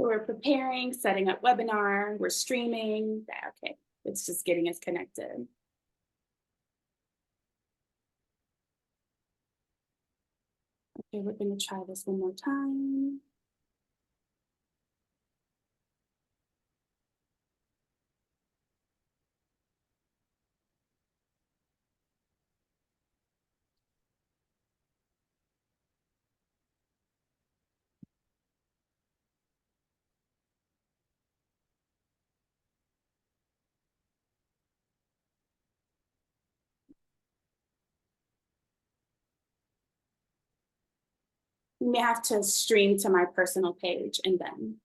We're preparing, setting up webinar, we're streaming. Yeah, okay, it's just getting us connected. Okay, we're gonna try this one more time. You may have to stream to my personal page and then.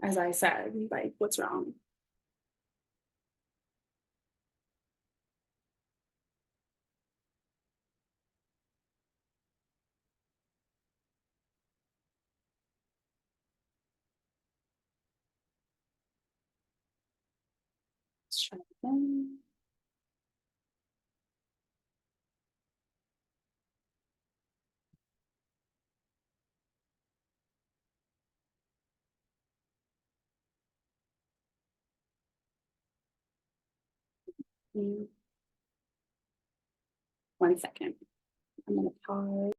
As I said, like, what's wrong? Let's try again. One second. I'm gonna pause.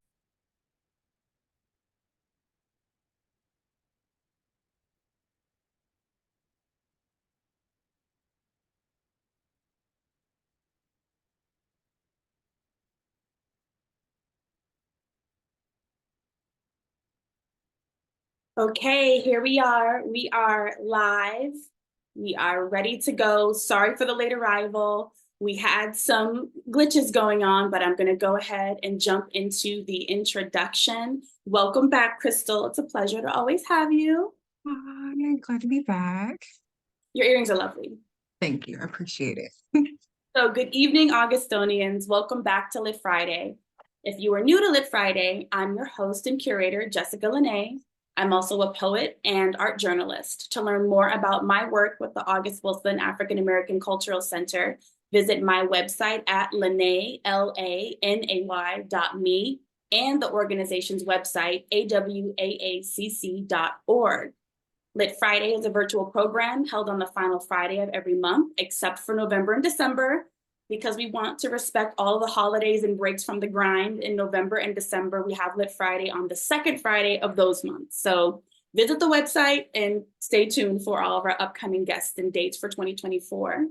Okay, here we are. We are live. We are ready to go. Sorry for the late arrival. We had some glitches going on, but I'm going to go ahead and jump into the introduction. Welcome back, Crystal. It's a pleasure to always have you. Hi, glad to be back. Your earrings are lovely. Thank you. I appreciate it. So good evening, Augustonians. Welcome back to Lit Friday. If you are new to Lit Friday, I'm your host and curator, Jessica Lene. I'm also a poet and art journalist. To learn more about my work with the August Wilson African American Cultural Center, visit my website at lanay, LANAY.me, and the organization's website, awaaCC.org. Lit Friday is a virtual program held on the final Friday of every month, except for November and December, because we want to respect all the holidays and breaks from the grind. In November and December, we have Lit Friday on the second Friday of those months. So visit the website and stay tuned for all of our upcoming guests and dates for 2024.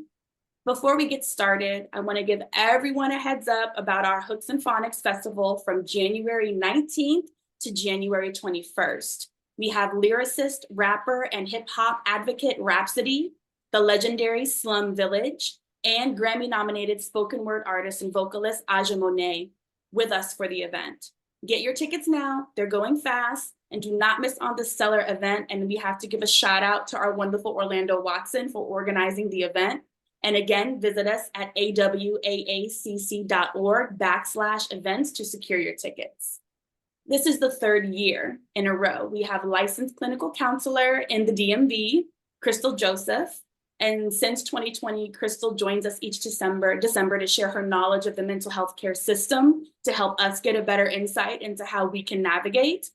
Before we get started, I want to give everyone a heads up about our Hooks and Phonics Festival from January 19th to January 21st. We have lyricist, rapper, and hip-hop advocate Rhapsody, the legendary Slum Village, and Grammy-nominated spoken word artist and vocalist Aja Monet with us for the event. Get your tickets now. They're going fast. And do not miss on the stellar event. And we have to give a shout out to our wonderful Orlando Watson for organizing the event. And again, visit us at awaaCC.org/events to secure your tickets. This is the third year in a row. We have licensed clinical counselor in the DMV, Crystal Joseph. And since 2020, Crystal joins us each December to share her knowledge of the mental health care system to help us get a better insight into how we can navigate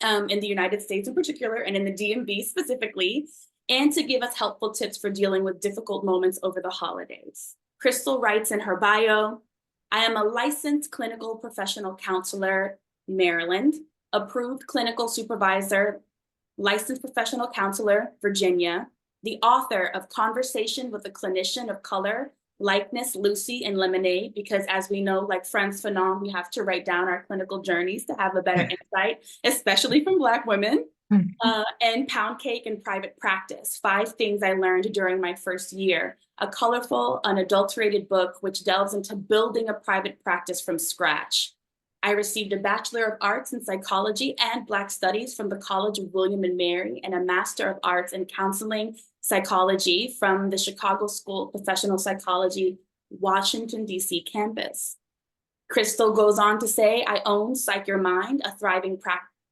in the United States in particular, and in the DMV specifically, and to give us helpful tips for dealing with difficult moments over the holidays. Crystal writes in her bio, I am a licensed clinical professional counselor, Maryland, approved clinical supervisor, licensed professional counselor, Virginia, the author of Conversation with a Clinician of Color, Likeness, Lucy, and Lemonade, because as we know, like Frantz Fanon, we have to write down our clinical journeys to have a better insight, especially from Black women. And Pound Cake and Private Practice, 5 Things I Learned During My First Year, a colorful, unadulterated book which delves into building a private practice from scratch. I received a Bachelor of Arts in Psychology and Black Studies from the College of William and Mary and a Master of Arts in Counseling Psychology from the Chicago School of Professional Psychology, Washington, DC campus. Crystal goes on to say, I own PsycYourMind, a thriving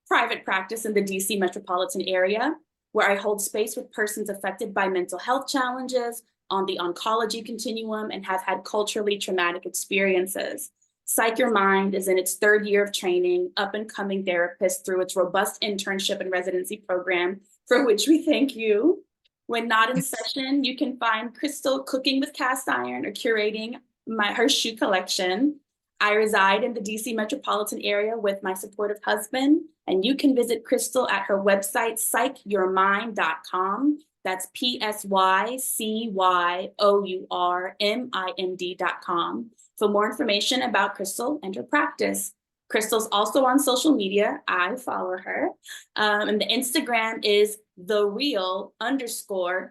private practice in the DC Metropolitan area, where I hold space with persons affected by mental health challenges on the oncology continuum and have had culturally traumatic experiences. PsycYourMind is in its third year of training, up and coming therapist through its robust internship and residency program, for which we thank you. When not in Yes. session, you can find Crystal cooking with cast iron or curating her shoe collection. I reside in the DC metropolitan area with my supportive husband, and you can visit Crystal at her website, PsycYourMind.com. That's PsycYourMind.com for more information about Crystal and her practice. Crystal's also on social media. I follow her. And the Instagram is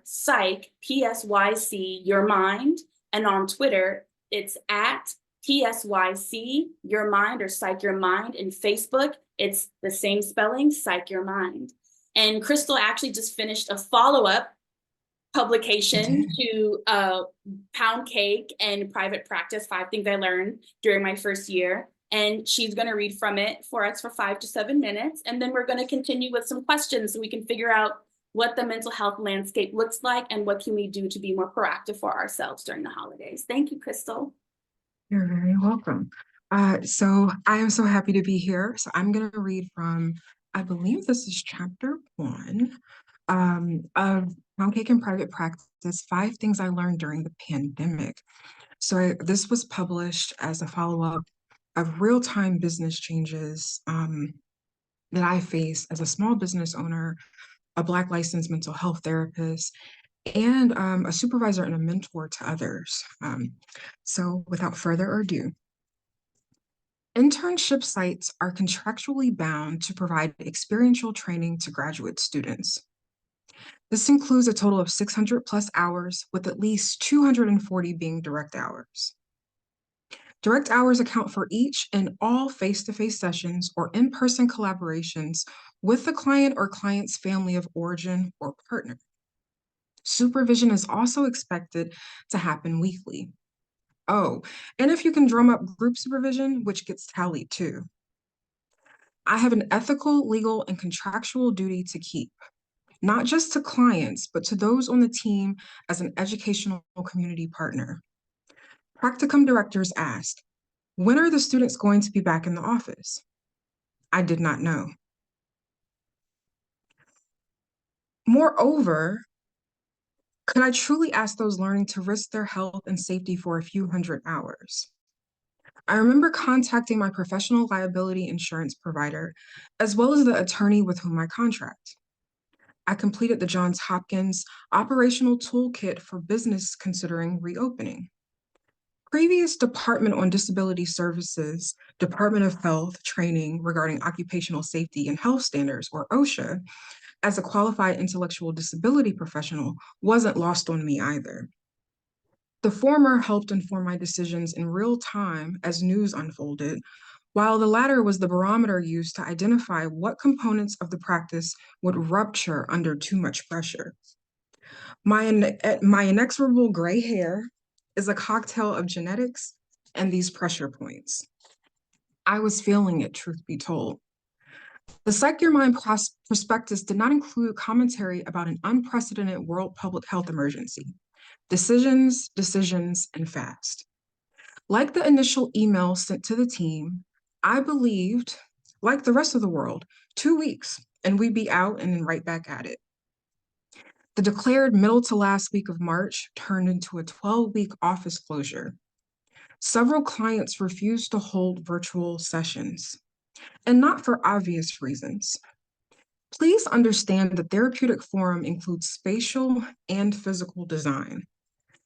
_psych, PSYC, your mind. And on Twitter, it's at PSYC, your mind, or Psych Your Mind. In Facebook, it's the same spelling, Psych Your Mind. And Crystal actually just finished a follow-up publication to Pound Cake and Private Practice, 5 Things I Learned During My First Year. And she's going to read from it for us for 5 to 7 minutes. And then we're going to continue with some questions so we can figure out what the mental health landscape looks like and what can we do to be more proactive for ourselves during the holidays. Thank you, Crystal. You're very welcome. So I am so happy to be here. So I'm going to read from, I believe this is chapter 1 of Pound Cake and Private Practice, 5 Things I Learned During the Pandemic. So this was published as a follow-up of real-time business changes that I face as a small business owner, a Black licensed mental health therapist, and a supervisor and a mentor to others. So without further ado, internship sites are contractually bound to provide experiential training to graduate students. This includes a total of 600 plus hours, with at least 240 being direct hours. Direct hours account for each and all face-to-face sessions or in-person collaborations with the client or client's family of origin or partner. Supervision is also expected to happen weekly. Oh, and if you can drum up group supervision, which gets tallied too. I have an ethical, legal, and contractual duty to keep, not just to clients, but to those on the team as an educational community partner. Practicum directors asked, when are the students going to be back in the office? I did not know. Moreover, could I truly ask those learning to risk their health and safety for a few hundred hours? I remember contacting my professional liability insurance provider, as well as the attorney with whom I contract. I completed the Johns Hopkins Operational Toolkit for Business Considering Reopening. Previous Department on Disability Services, Department of Health training regarding occupational safety and health standards, or OSHA, as a qualified intellectual disability professional wasn't lost on me either. The former helped inform my decisions in real time as news unfolded, while the latter was the barometer used to identify what components of the practice would rupture under too much pressure. My inexorable gray hair is a cocktail of genetics and these pressure points. I was feeling it, truth be told. The Psych Your Mind prospectus did not include commentary about an unprecedented world public health emergency. Decisions, and fast. Like the initial email sent to the team, I believed, like the rest of the world, 2 weeks and we'd be out and then right back at it. The declared middle to last week of March turned into a 12-week office closure. Several clients refused to hold virtual sessions, and not for obvious reasons. Please understand the therapeutic forum includes spatial and physical design,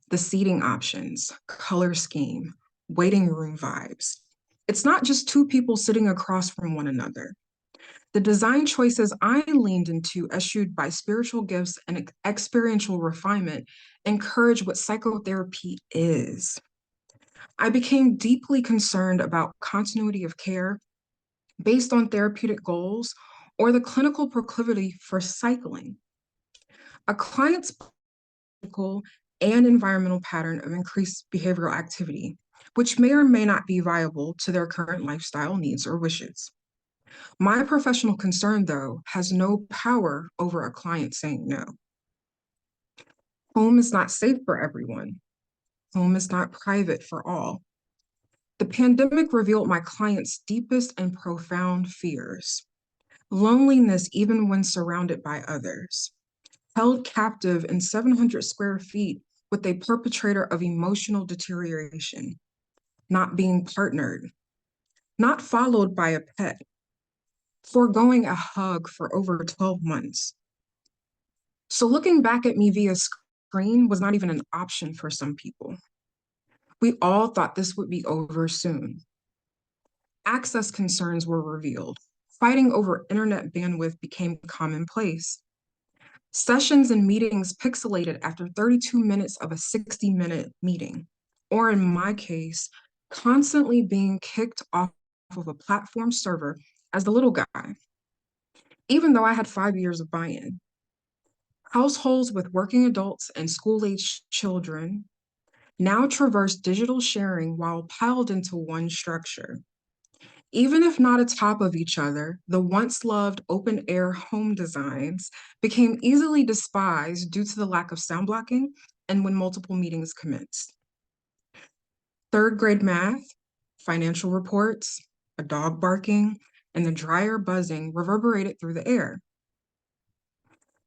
the seating options, color scheme, waiting room vibes. It's not just 2 people sitting across from one another. The design choices I leaned into, eschewed by spiritual gifts and experiential refinement, encourage what psychotherapy is. I became deeply concerned about continuity of care based on therapeutic goals or the clinical proclivity for cycling. A client's and environmental pattern of increased behavioral activity, which may or may not be viable to their current lifestyle needs or wishes. My professional concern, though, has no power over a client saying no. Home is not safe for everyone. Home is not private for all. The pandemic revealed my client's deepest and profound fears. Loneliness, even when surrounded by others. Held captive in 700 square feet with a perpetrator of emotional deterioration. Not being partnered. Not followed by a pet. Foregoing a hug for over 12 months. So looking back at me via screen was not even an option for some people. We all thought this would be over soon. Access concerns were revealed. Fighting over internet bandwidth became commonplace. Sessions and meetings pixelated after 32 minutes of a 60-minute meeting, or in my case, constantly being kicked off of a platform server as the little guy, even though I had 5 years of buy-in. Households with working adults and school-aged children now traverse digital sharing while piled into one structure. Even if not atop of each other, the once loved open air home designs became easily despised due to the lack of sound blocking and when multiple meetings commenced. Third grade math, financial reports, a dog barking, and the dryer buzzing reverberated through the air.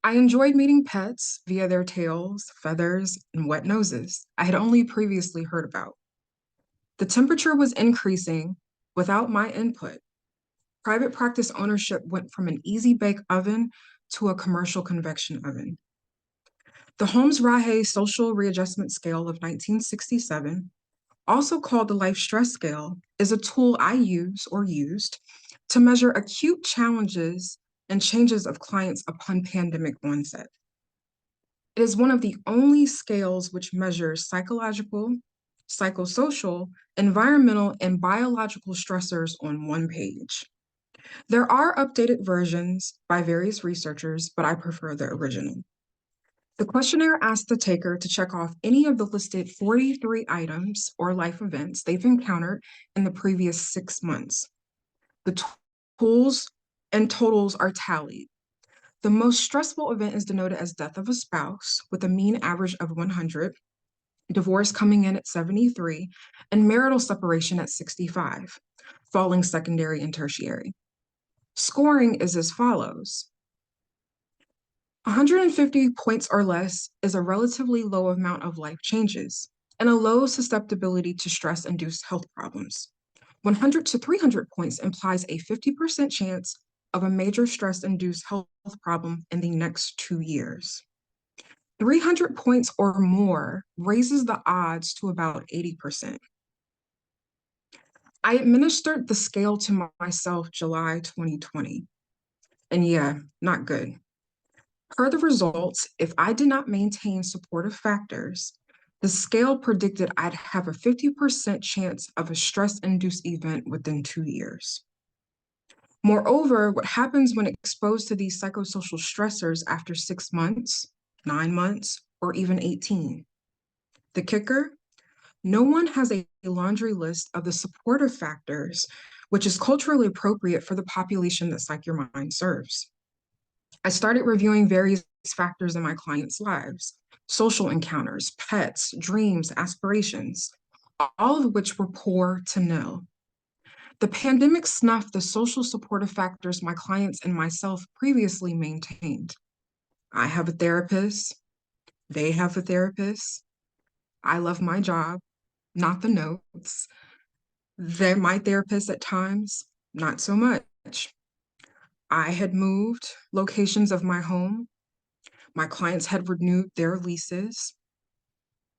I enjoyed meeting pets via their tails, feathers, and wet noses I had only previously heard about. The temperature was increasing without my input. Private practice ownership went from an easy bake oven to a commercial convection oven. The Holmes-Rahe Social Readjustment Scale of 1967, also called the Life Stress Scale, is a tool I use or used to measure acute challenges and changes of clients upon pandemic onset. It is one of the only scales which measures psychological, psychosocial, environmental, and biological stressors on one page. There are updated versions by various researchers, but I prefer the original. The questionnaire asks the taker to check off any of the listed 43 items or life events they've encountered in the previous 6 months. The tools and totals are tallied. The most stressful event is denoted as death of a spouse with a mean average of 100, divorce coming in at 73, and marital separation at 65, falling secondary and tertiary. Scoring is as follows. 150 points or less is a relatively low amount of life changes and a low susceptibility to stress-induced health problems. 100 to 300 points implies a 50% chance of a major stress-induced health problem in the next 2 years. 300 points or more raises the odds to about 80%. I administered the scale to myself July 2020, and yeah, not good. Per the results, if I did not maintain supportive factors, the scale predicted I'd have a 50% chance of a stress-induced event within 2 years. Moreover, what happens when exposed to these psychosocial stressors after 6 months, 9 months, or even 18? The kicker? No one has a laundry list of the supportive factors, which is culturally appropriate for the population that PsycYourMind serves. I started reviewing various factors in my clients' lives, social encounters, pets, dreams, aspirations, all of which were poor to nil. The pandemic snuffed the social supportive factors my clients and myself previously maintained. I have a therapist, they have a therapist, I love my job, not the notes. They're my therapist at times, not so much. I had moved locations of my home. My clients had renewed their leases.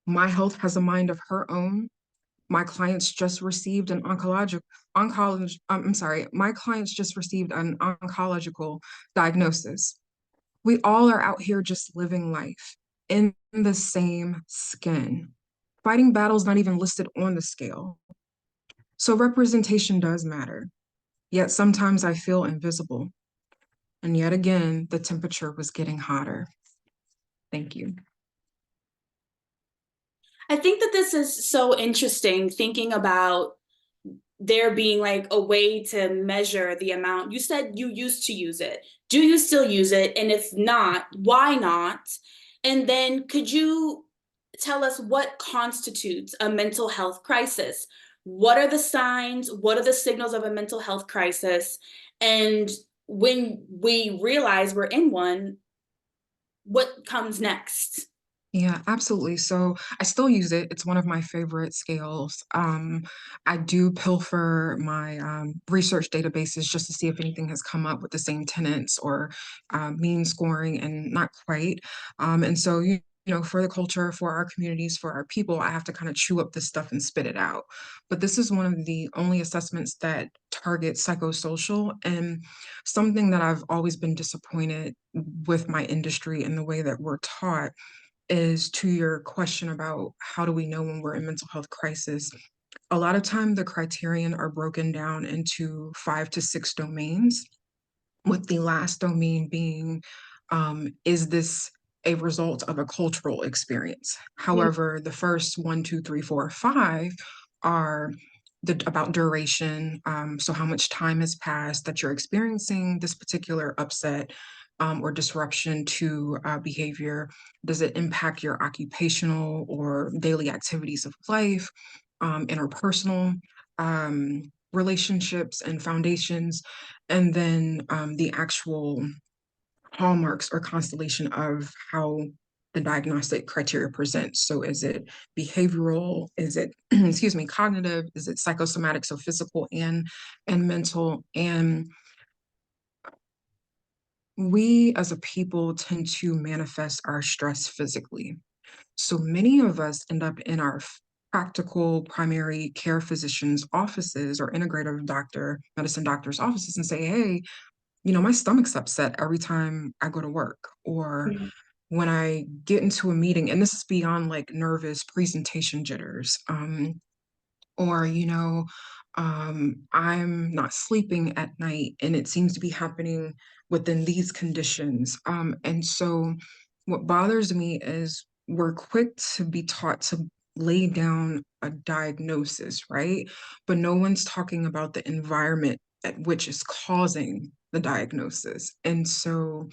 My health has a mind of her own. My clients just received an my clients just received an oncological diagnosis. We all are out here just living life in the same skin, fighting battles not even listed on the scale. So representation does matter, yet sometimes I feel invisible. And yet again, the temperature was getting hotter. Thank you. I think that this is so interesting thinking about there being like a way to measure the amount. You said you used to use it. Do you still use it? And if not, why not? And then could you tell us what constitutes a mental health crisis? What are the signs? What are the signals of a mental health crisis? And when we realize we're in one, what comes next? Yeah, absolutely. So I still use it. It's one of my favorite scales. I do pilfer my research databases just to see if anything has come up with the same tenants or mean scoring, and not quite. And so you know, for the culture, for our communities, for our people, I have to kind of chew up this stuff and spit it out. But this is one of the only assessments that target psychosocial, and something that I've always been disappointed with my industry and the way that we're taught is to your question about how do we know when we're in mental health crisis. A lot of time the criterion are broken down into 5 to 6 domains, with the last domain being, is this a result of a cultural experience? However, the first one, two, three, four, five are about duration. So how much time has passed that you're experiencing this particular upset, or disruption to behavior? Does it impact your occupational or daily activities of life, interpersonal relationships and foundations? And then the actual hallmarks or constellation of how the diagnostic criteria presents. So is it behavioral? Is it, excuse me, cognitive? Is it psychosomatic, so physical and mental? And we as a people tend to manifest our stress physically. So many of us end up in our practical primary care physicians' offices or integrative medicine doctors' offices and say, hey, you know, my stomach's upset every time I go to work, or Mhm. when I get into a meeting, and this is beyond like nervous presentation jitters. Or you know, I'm not sleeping at night and it seems to be happening within these conditions. And so what bothers me is we're quick to be taught to lay down a diagnosis, right? But no one's talking about the environment at which is causing the diagnosis. And so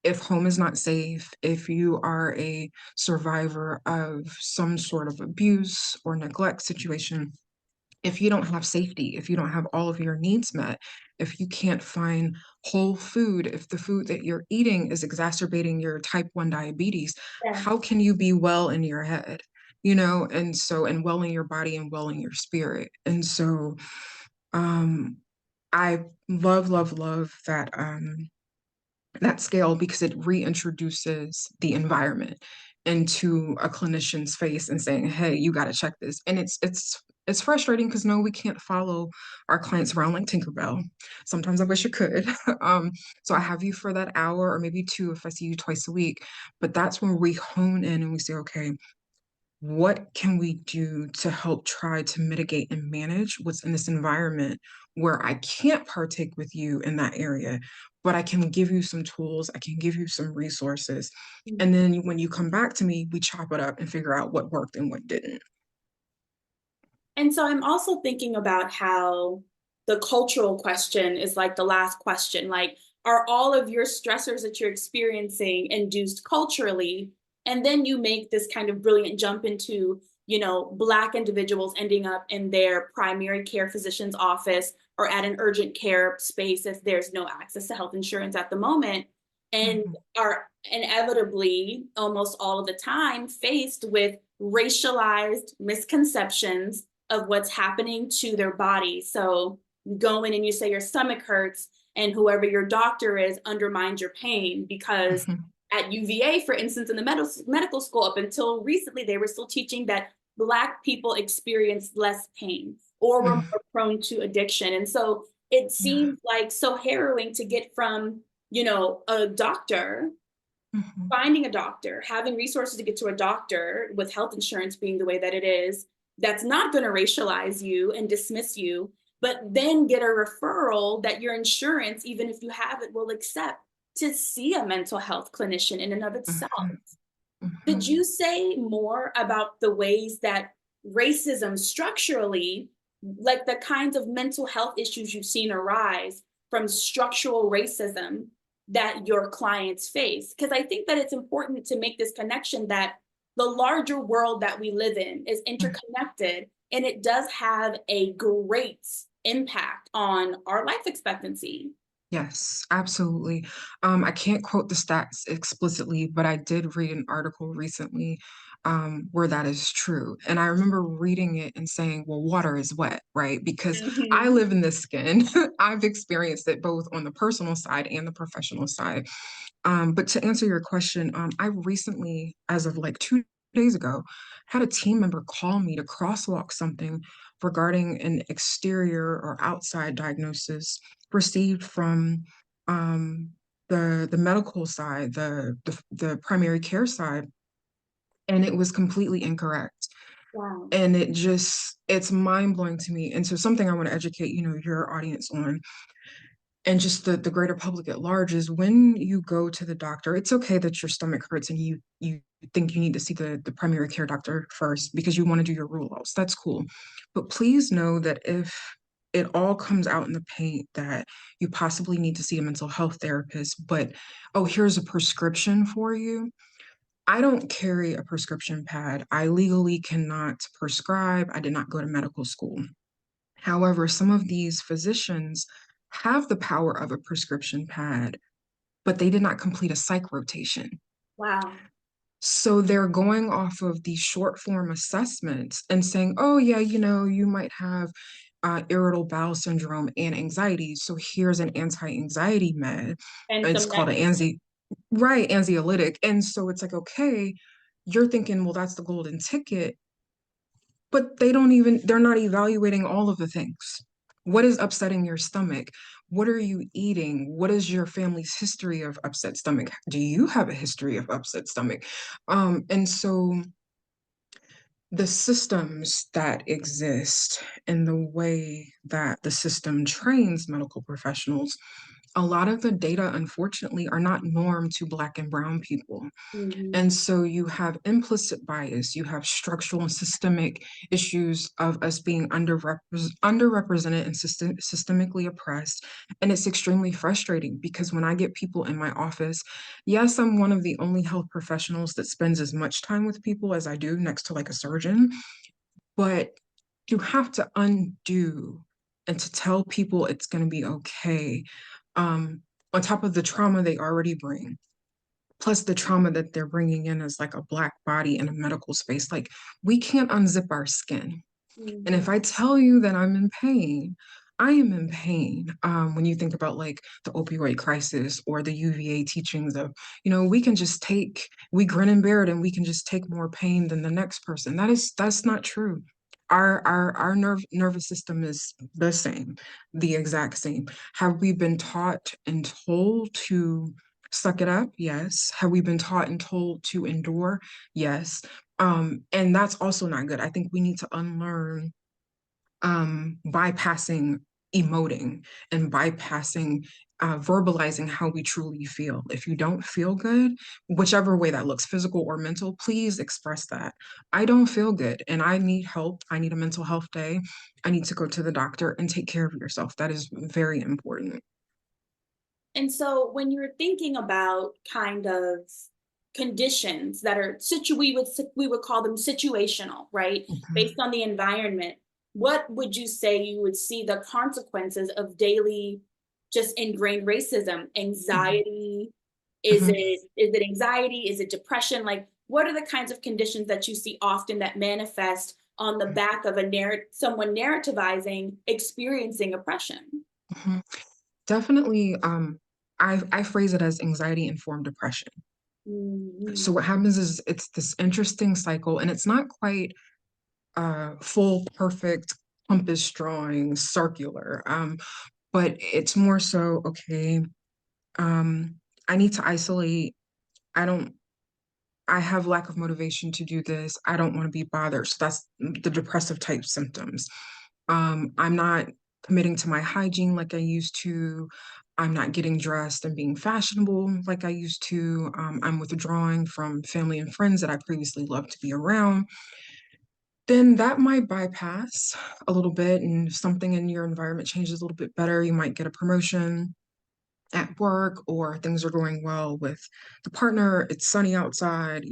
if home is not safe, if you are a survivor of some sort of abuse or neglect situation, if you don't have safety, if you don't have all of your needs met, if you can't find whole food, if the food that you're eating is exacerbating your type 1 diabetes, Yeah. how can you be well in your head? You know, and so, and well in your body and well in your spirit. And so, um, I love that scale because it reintroduces the environment into a clinician's face and saying, hey, you got to check this. And it's frustrating because no, we can't follow our clients around like Tinkerbell. Sometimes I wish I could. So I have you for that hour or maybe two if I see you twice a week. But that's when we hone in and we say, okay, what can we do to help try to mitigate and manage what's in this environment where I can't partake with you in that area, but I can give you some tools, I can give you some resources. And then when you come back to me, we chop it up and figure out what worked and what didn't. And so I'm also thinking about how the cultural question is like the last question. Like, are all of your stressors that you're experiencing induced culturally? And then you make this kind of brilliant jump into, Black individuals ending up in their primary care physician's office or at an urgent care space if there's no access to health insurance at the moment, and Mhm, are inevitably almost all of the time faced with racialized misconceptions of what's happening to their body. So you go in and you say your stomach hurts, and whoever your doctor is undermines your pain because mhm, at UVA, for instance, in the medical school, up until recently, they were still teaching that Black people experience less pain or were mhm. more prone to addiction. And so it Yeah. seems like so harrowing to get from, a doctor, Mhm, finding a doctor, having resources to get to a doctor with health insurance being the way that it is, that's not going to racialize you and dismiss you, but then get a referral that your insurance, even if you have it, will accept to see a mental health clinician in and of itself. mhm. Could Mhm. you say more about the ways that racism structurally, like the kinds of mental health issues you've seen arise from structural racism that your clients face? Because I think that it's important to make this connection that the larger world that we live in is Mm. interconnected and it does have a great impact on our life expectancy. Yes, absolutely. I can't quote the stats explicitly, but I did read an article recently where that is true. And I remember reading it and saying, well, water is wet, right? Because I Mhm. live in this skin. I've experienced it both on the personal side and the professional side. But to answer your question, I recently, as of like 2 days ago, had a team member call me to crosswalk something regarding an exterior or outside diagnosis received from um, the medical side, the primary care side, and it was completely incorrect. Wow. And it's mind blowing to me. And so something I want to educate, your audience on and just the greater public at large is when you go to the doctor, it's okay that your stomach hurts and you think you need to see the primary care doctor first because you want to do your rule outs. That's cool. But please know that if it all comes out in the paint that you possibly need to see a mental health therapist, but oh, here's a prescription for you. I don't carry a prescription pad. I legally cannot prescribe. I did not go to medical school. However, some of these physicians have the power of a prescription pad, but they did not complete a psych rotation. Wow. So they're going off of these short form assessments and saying, oh, yeah, you might have irritable bowel syndrome and anxiety. So here's an anti anxiety med. And It's some called an right, anxiolytic. And so it's like, okay, you're thinking, well, that's the golden ticket. But they're not evaluating all of the things. What is upsetting your stomach? What are you eating? What is your family's history of upset stomach? Do you have a history of upset stomach? And so the systems that exist and the way that the system trains medical professionals, a lot of the data, unfortunately, are not norm to Black and Brown people. And Mhm. so you have implicit bias, you have structural and systemic issues of us being underrepresented and systemically oppressed. And it's extremely frustrating because when I get people in my office, yes, I'm one of the only health professionals that spends as much time with people as I do next to like a surgeon, but you have to undo and to tell people it's going to be okay. Um, on top of the trauma they already bring, plus the trauma that they're bringing in as like a Black body in a medical space. Like we can't unzip our skin. And Mhm. if I tell you that I'm in pain, I am in pain. When you think about like the opioid crisis or the UVA teachings of, we grin and bear it and we can just take more pain than the next person. That's not true. Our nervous system is the same, the exact same. Have we been taught and told to suck it up? Yes. Have we been taught and told to endure? Yes. And that's also not good. I think we need to unlearn bypassing emoting and bypassing verbalizing how we truly feel. If you don't feel good, whichever way that looks, physical or mental, please express that. I don't feel good and I need help. I need a mental health day. I need to go to the doctor and take care of yourself. That is very important. And so when you're thinking about kind of conditions that are we would call them situational, right? Mhm, Based on the environment, what would you say you would see the consequences of daily just ingrained racism? mhm, Anxiety? mhm, Is it anxiety? Is it depression? Like what are the kinds of conditions that you see often that manifest on the back of someone narrativizing experiencing oppression? mhm. Definitely, I phrase it as anxiety informed depression. So Mhm. what happens is it's this interesting cycle, and it's not quite full, perfect compass drawing, circular. But it's more so, okay, um, I need to isolate. I don't, I have lack of motivation to do this. I don't want to be bothered. So that's the depressive type symptoms. I'm not committing to my hygiene like I used to. I'm not getting dressed and being fashionable like I used to. I'm withdrawing from family and friends that I previously loved to be around. Then that might bypass a little bit, and if something in your environment changes a little bit better, you might get a promotion at work, or things are going well with the partner, it's sunny outside,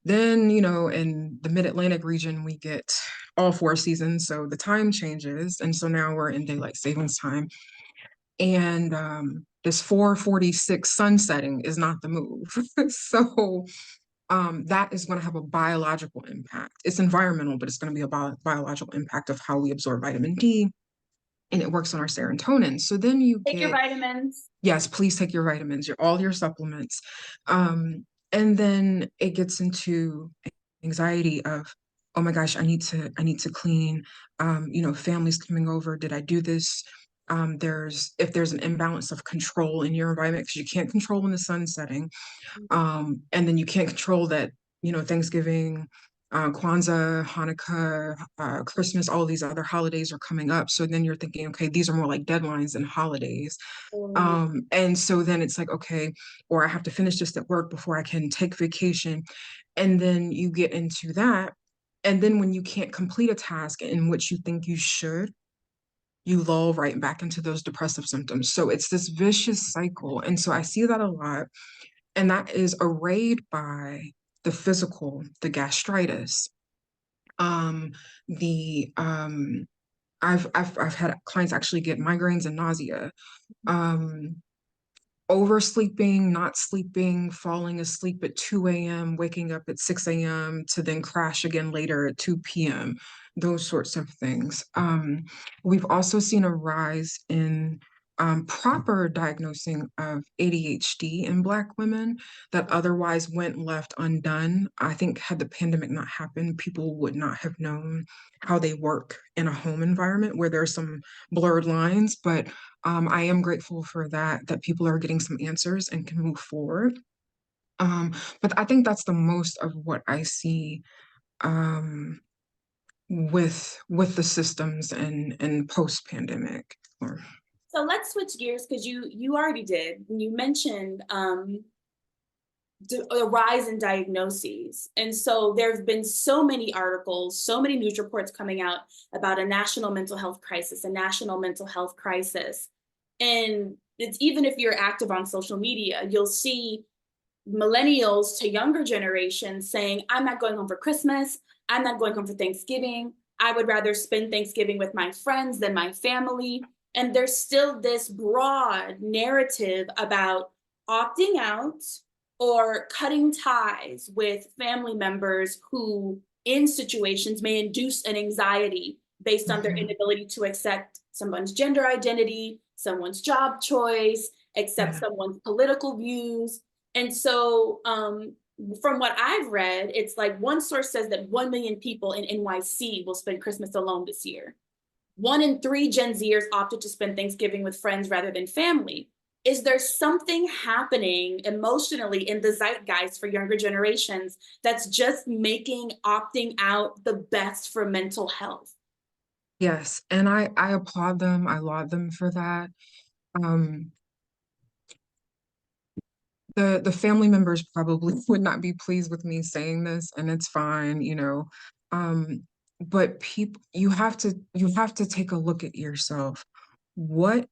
Then, in the mid-Atlantic region, we get all four seasons, so the time changes. And so now we're in daylight savings time. And this 4:46 sunsetting is not the move. So that is going to have a biological impact. It's environmental, but it's going to be a biological impact of how we absorb vitamin D, and it works on our serotonin. So then you Take your get, vitamins. yes, please take your vitamins, all your supplements. And then it gets into anxiety of, oh my gosh, I need to clean. Families coming over. Did I do this? If there's an imbalance of control in your environment, because you can't control when the sun's setting, and then you can't control that, Thanksgiving, Kwanzaa, Hanukkah, Christmas, all these other holidays are coming up. So then you're thinking, okay, these are more like deadlines than holidays. Oh, And so then it's like, okay, or I have to finish this at work before I can take vacation. And then you get into that. And then when you can't complete a task in which you think you should, you lull right back into those depressive symptoms. So it's this vicious cycle. And so I see that a lot. And that is arrayed by the physical, the gastritis, um, the I've had clients actually get migraines and nausea, um, oversleeping, not sleeping, falling asleep at 2 a.m., waking up at 6 a.m. to then crash again later at 2 p.m., those sorts of things. We've also seen a rise in proper diagnosing of ADHD in Black women that otherwise went left undone. I think had the pandemic not happened, people would not have known how they work in a home environment where there's some blurred lines, but I am grateful for that people are getting some answers and can move forward. Um, but I think that's the most of what I see um, with the systems and post pandemic. Or so let's switch gears because you already did. You mentioned a rise in diagnoses. And so there have been so many articles, so many news reports coming out about a national mental health crisis, a national mental health crisis. And it's even if you're active on social media, you'll see millennials to younger generations saying, I'm not going home for Christmas. I'm not going home for Thanksgiving. I would rather spend Thanksgiving with my friends than my family. And there's still this broad narrative about opting out or cutting ties with family members who, in situations, may induce an anxiety based on their Mhm. inability to accept someone's gender identity, someone's job choice, accept Yeah. someone's political views. And so, from what I've read, it's like one source says that 1 million people in NYC will spend Christmas alone this year. 1 in 3 Gen Zers opted to spend Thanksgiving with friends rather than family. Is there something happening emotionally in the zeitgeist for younger generations that's just making opting out the best for mental health? Yes, and I applaud them. I laud them for that. Um, the family members probably would not be pleased with me saying this, and it's fine. Um, but people, you have to take a look at yourself. What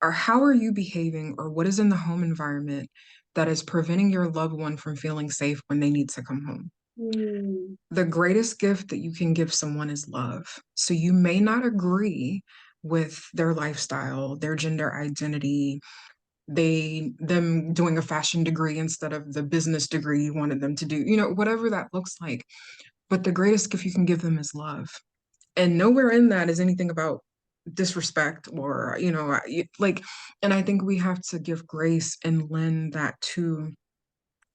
or how are you behaving, or what is in the home environment that is preventing your loved one from feeling safe when they need to come home? Hmm. The greatest gift that you can give someone is love. So you may not agree with their lifestyle, their gender identity, them doing a fashion degree instead of the business degree you wanted them to do, whatever that looks like. But the greatest gift you can give them is love. And nowhere in that is anything about disrespect or, like, and I think we have to give grace and lend that to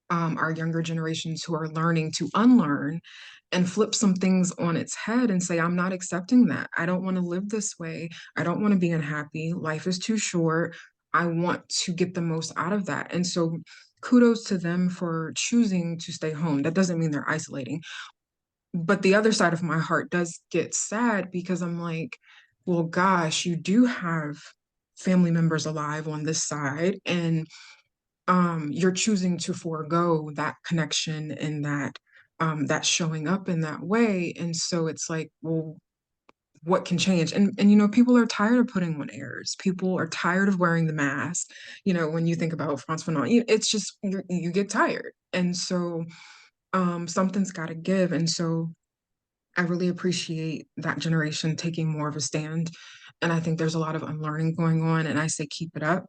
our younger generations who are learning to unlearn and flip some things on its head and say, I'm not accepting that. I don't want to live this way. I don't want to be unhappy. Life is too short. I want to get the most out of that. And so kudos to them for choosing to stay home. That doesn't mean they're isolating. But the other side of my heart does get sad because I'm like, well, gosh, you do have family members alive on this side, and you're choosing to forego that connection and that showing up in that way. And so it's like, well, what can change? And people are tired of putting on airs. People are tired of wearing the mask. When you think about France Fanon, it's just you get tired. And so something's got to give. And so I really appreciate that generation taking more of a stand. And I think there's a lot of unlearning going on. And I say keep it up.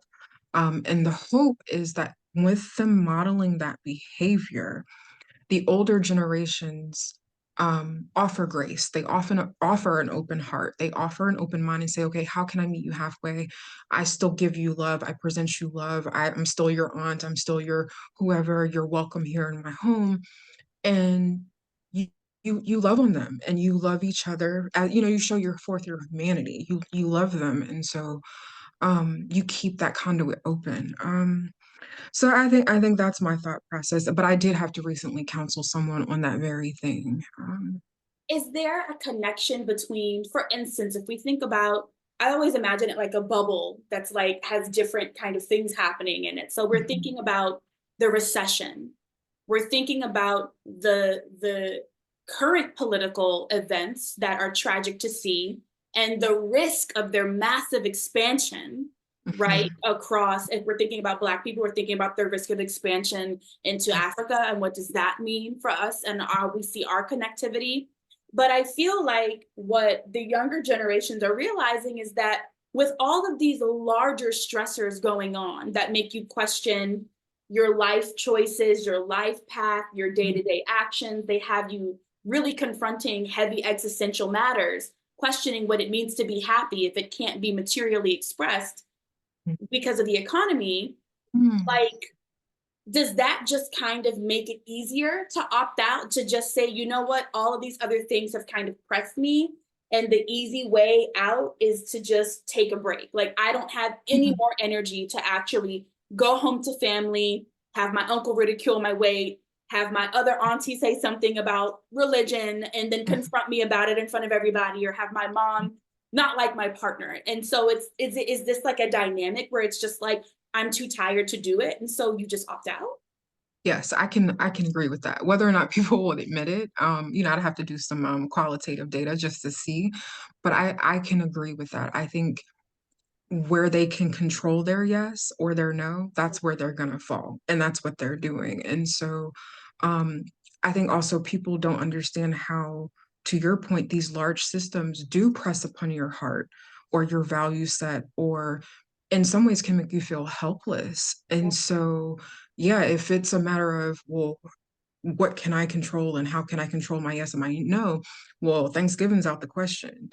And the hope is that with them modeling that behavior, the older generations offer grace. They often offer an open heart. They offer an open mind and say, okay, how can I meet you halfway? I still give you love. I present you love. I'm still your aunt. I'm still your whoever. You're welcome here in my home. And you you love on them and you love each other. You show your forth your humanity. You love them. And so you keep that conduit open. So I think that's my thought process. But I did have to recently counsel someone on that very thing. Is there a connection between, for instance, if we think about, I always imagine it like a bubble that's like has different kind of things happening in it. So we're Mhm, thinking about the recession. We're thinking about the current political events that are tragic to see and the risk of their massive expansion, right? mhm, Across, if we're thinking about Black people, we're thinking about the risk of expansion into Africa and what does that mean for us and we see our connectivity. But I feel like what the younger generations are realizing is that with all of these larger stressors going on that make you question your life choices, your life path, your day to day actions, they have you really confronting heavy existential matters, questioning what it means to be happy if it can't be materially expressed because of the economy. mhm, Like, does that just kind of make it easier to opt out, to just say, you know what, all of these other things have kind of pressed me, and the easy way out is to just take a break? Like, I don't have any mhm, more energy to actually go home to family, have my uncle ridicule my weight, have my other auntie say something about religion and then mhm. confront me about it in front of everybody, or have my mom not like my partner. And so is this like a dynamic where it's just like, I'm too tired to do it, and so you just opt out? Yes, I can agree with that. Whether or not people would admit it, I'd have to do some qualitative data just to see, but I can agree with that. I think where they can control their yes or their no, that's where they're gonna fall, and that's what they're doing. And so, um, I think also people don't understand how, to your point, these large systems do press upon your heart or your value set, or in some ways can make you feel helpless. And so, yeah, if it's a matter of, well, what can I control and how can I control my yes and my no? Well, Thanksgiving's out the question.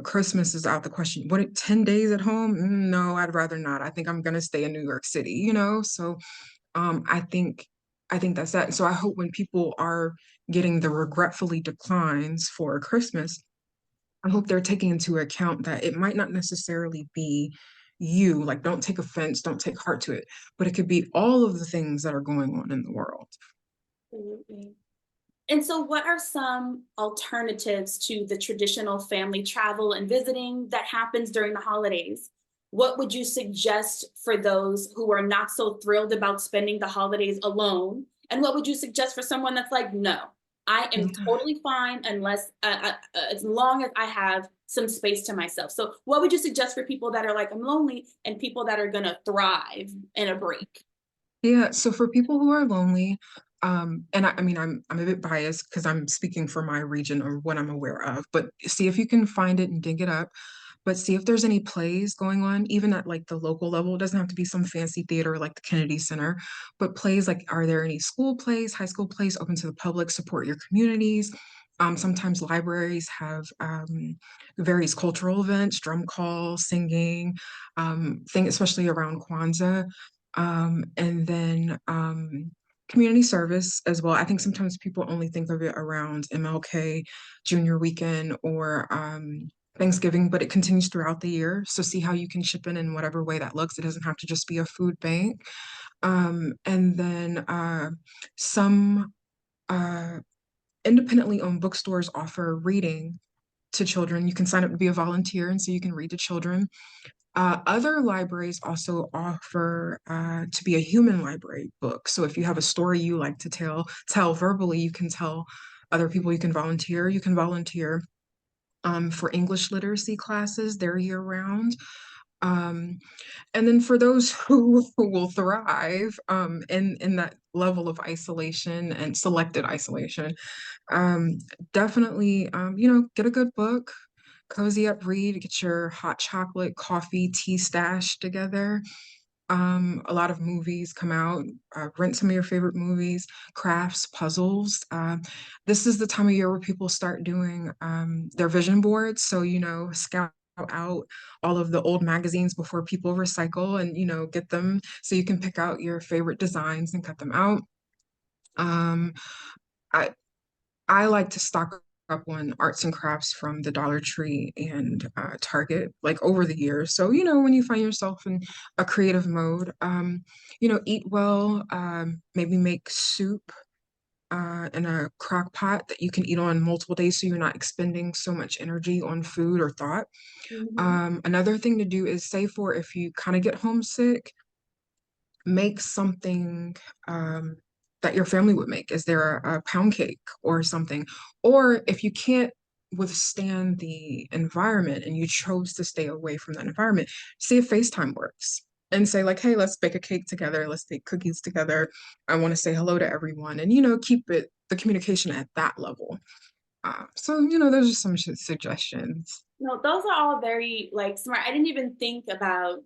Christmas is out the question. What, 10 days at home? No, I'd rather not. I think I'm gonna stay in New York City. So I think that's that. So I hope when people are getting the regretfully declines for Christmas, I hope they're taking into account that it might not necessarily be you. Like, don't take offense, don't take heart to it, but it could be all of the things that are going on in the world. Absolutely. And so, what are some alternatives to the traditional family travel and visiting that happens during the holidays? What would you suggest for those who are not so thrilled about spending the holidays alone? And what would you suggest for someone that's like, no, I am Yeah. totally fine unless, as long as I have some space to myself. So, what would you suggest for people that are like, I'm lonely, and people that are going to thrive in a break? Yeah, so for people who are lonely, and I mean, I'm a bit biased because I'm speaking for my region or what I'm aware of, but see if you can find it and dig it up. But see if there's any plays going on, even at like the local level. It doesn't have to be some fancy theater like the Kennedy Center, but plays like, are there any school plays, high school plays open to the public? Support your communities. Sometimes libraries have various cultural events, drum call, singing, especially around Kwanzaa. And then community service as well. I think sometimes people only think of it around MLK Junior Weekend or Thanksgiving, but it continues throughout the year. So see how you can chip in whatever way that looks. It doesn't have to just be a food bank. And then some independently owned bookstores offer reading to children. You can sign up to be a volunteer, and so you can read to children. Other libraries also offer to be a human library book. So if you have a story you like to tell verbally, you can tell other people, you can volunteer. You can volunteer for English literacy classes, they're year round. Um, and then for those who will thrive in that level of isolation and selected isolation, um, definitely, get a good book, cozy up, read, get your hot chocolate, coffee, tea stash together. A lot of movies come out, rent some of your favorite movies, crafts, puzzles. This is the time of year where people start doing their vision boards. So, scout out all of the old magazines before people recycle and, get them so you can pick out your favorite designs and cut them out. Um, I, I like to stock up on arts and crafts from the Dollar Tree and Target, like over the years. So, when you find yourself in a creative mode, eat well, maybe make soup in a crock pot that you can eat on multiple days so you're not expending so much energy on food or thought. Mhm. Another thing to do is save for if you kind of get homesick, make something that your family would make. Is there a pound cake or something? Or if you can't withstand the environment and you chose to stay away from that environment, see if FaceTime works and say like, hey, let's bake a cake together. Let's bake cookies together. I want to say hello to everyone and, keep the communication at that level. So, those are some suggestions. No, those are all very like smart. I didn't even think about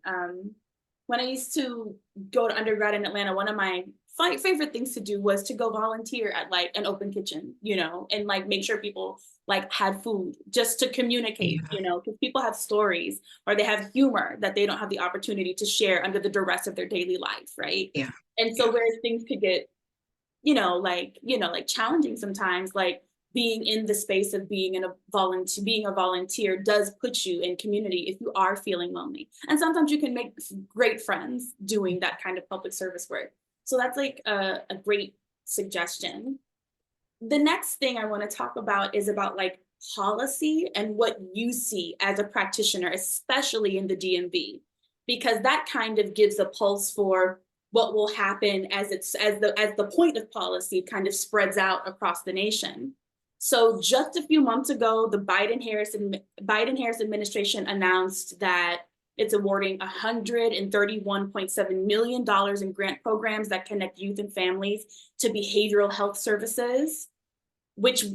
when I used to go to undergrad in Atlanta. One of my favorite things to do was to go volunteer at like an open kitchen, and like make sure people like had food just to communicate, Yeah, because people have stories or they have humor that they don't have the opportunity to share under the duress of their daily life, right? yeah, And so yeah, whereas things could get like challenging sometimes, like being in the space of being a volunteer does put you in community if you are feeling lonely. And sometimes you can make great friends doing that kind of public service work. So that's like a great suggestion. The next thing I want to talk about is about like policy and what you see as a practitioner, especially in the DMV, because that kind of gives a pulse for what will happen as the point of policy kind of spreads out across the nation. So just a few months ago, the Biden Harris administration announced that it's awarding $131.7 million in grant programs that connect youth and families to behavioral health services, which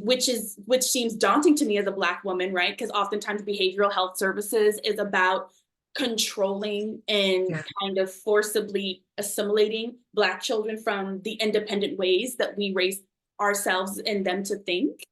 seems daunting to me as a Black woman, right? Because oftentimes behavioral health services is about controlling and yeah, kind of forcibly assimilating Black children from the independent ways that we raise ourselves and them to think.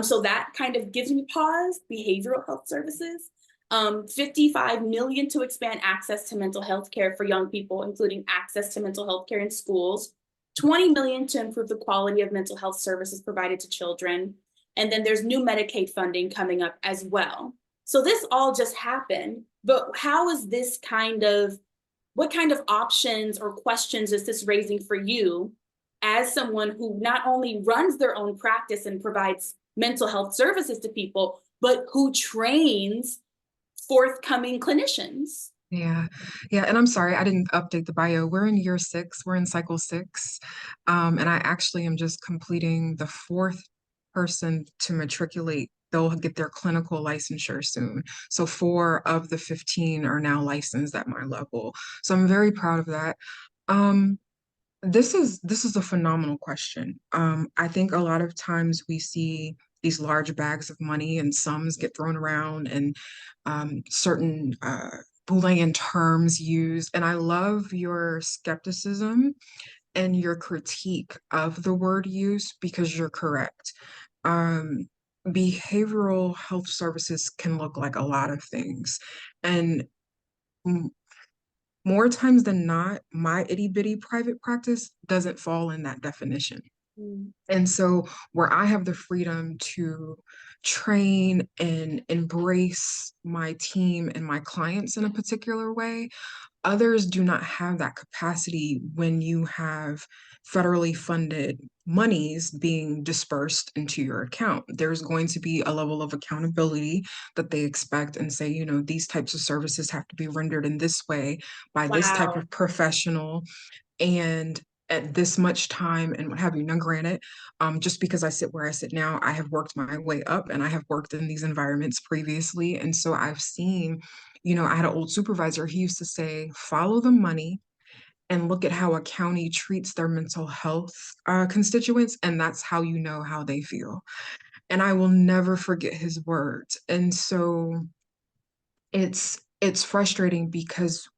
So that kind of gives me pause. Behavioral health services. 55 million to expand access to mental health care for young people, including access to mental health care in schools, 20 million to improve the quality of mental health services provided to children. And then there's new Medicaid funding coming up as well. So this all just happened, but what kind of options or questions is this raising for you as someone who not only runs their own practice and provides mental health services to people, but who trains forthcoming clinicians? yeah, yeah. And I'm sorry, I didn't update the bio. We're in year 6. We're in cycle 6. And I actually am just completing the 4th person to matriculate. They'll get their clinical licensure soon. So 4 of the 15 are now licensed at my level. So I'm very proud of that. Um, this is a phenomenal question. I think a lot of times we see these large bags of money and sums get thrown around and certain Boolean terms used. And I love your skepticism and your critique of the word use because you're correct. Um, Behavioral health services can look like a lot of things. And more times than not, my itty bitty private practice doesn't fall in that definition. Mm. And so, where I have the freedom to train and embrace my team and my clients in a particular way. Others do not have that capacity when you have federally funded monies being dispersed into your account. There's going to be a level of accountability that they expect and say, these types of services have to be rendered in this way by this type Wow. of professional and at this much time and what have you. Now, granted, just because I sit where I sit now, I have worked my way up and I have worked in these environments previously. And so I've seen, I had an old supervisor, he used to say, follow the money and look at how a county treats their mental health constituents. And that's how you know how they feel. And I will never forget his words. And so it's frustrating because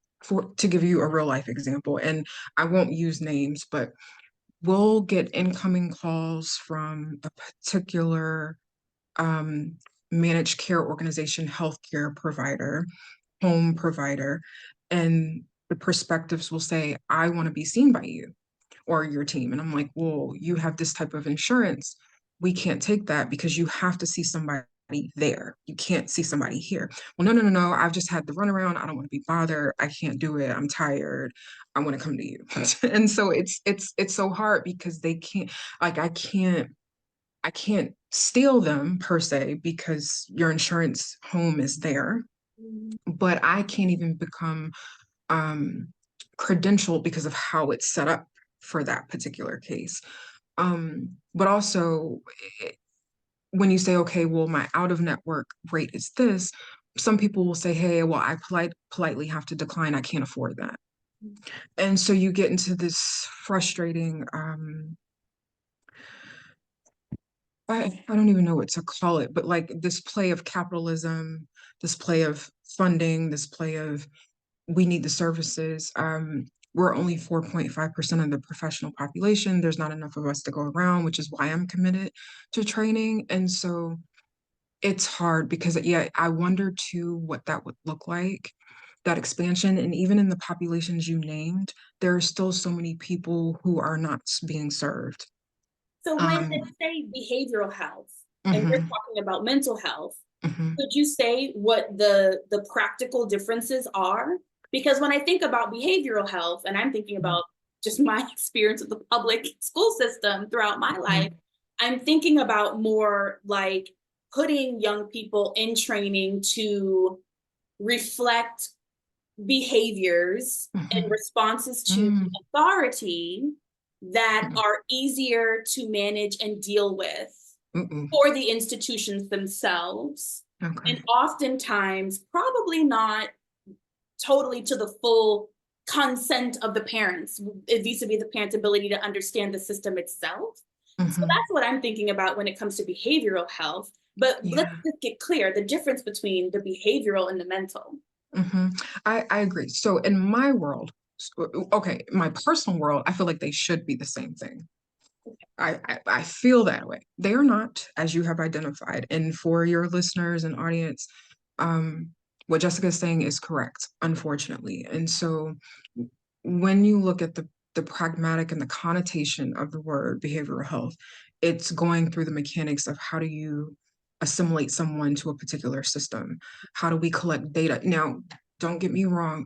to give you a real life example, and I won't use names, but we'll get incoming calls from a particular um, managed care organization, healthcare provider, home provider, and the perspectives will say, I want to be seen by you or your team. And I'm like, well, you have this type of insurance. We can't take that because you have to see somebody there. You can't see somebody here. Well, no. I've just had the runaround. I don't want to be bothered. I can't do it. I'm tired. I want to come to you. And so it's so hard because they can't, like, I can't steal them per se because your insurance home is there, Mhm. but I can't even become um credentialed because of how it's set up for that particular case. But also when you say, okay, well, my out of network rate is this, some people will say, hey, well, I politely have to decline. I can't afford that. And so you get into this frustrating, I don't even know what to call it, but like this play of capitalism, this play of funding, this play of we need the services. We're only 4.5% of the professional population. There's not enough of us to go around, which is why I'm committed to training. And so it's hard because, yeah, I wonder too what that would look like, that expansion. And even in the populations you named, there are still so many people who are not being served. So when Um, they say behavioral health and you're mhm, talking about mental health, mhm, could you say what the practical differences are? Because when I think about behavioral health, and I'm thinking mhm, about just my experience with the public school system throughout my life, mhm, I'm thinking about more like putting young people in training to reflect behaviors and mhm, responses to mm, authority that mm, are easier to manage and deal with mm, for the institutions themselves. And okay. oftentimes, probably not totally to the full consent of the parents, vis-a-vis the parents' ability to understand the system itself. So Mhm, that's what I'm thinking about when it comes to behavioral health. But let's yeah. just get clear the difference between the behavioral and the mental. hmm I agree. So in my world, okay, my personal world, I feel like they should be the same thing. I feel that way. They are not, as you have identified. And for your listeners and audience, um, what Jessica is saying is correct, unfortunately. And so when you look at the pragmatic and the connotation of the word behavioral health, it's going through the mechanics of how do you assimilate someone to a particular system? How do we collect data? Now, don't get me wrong.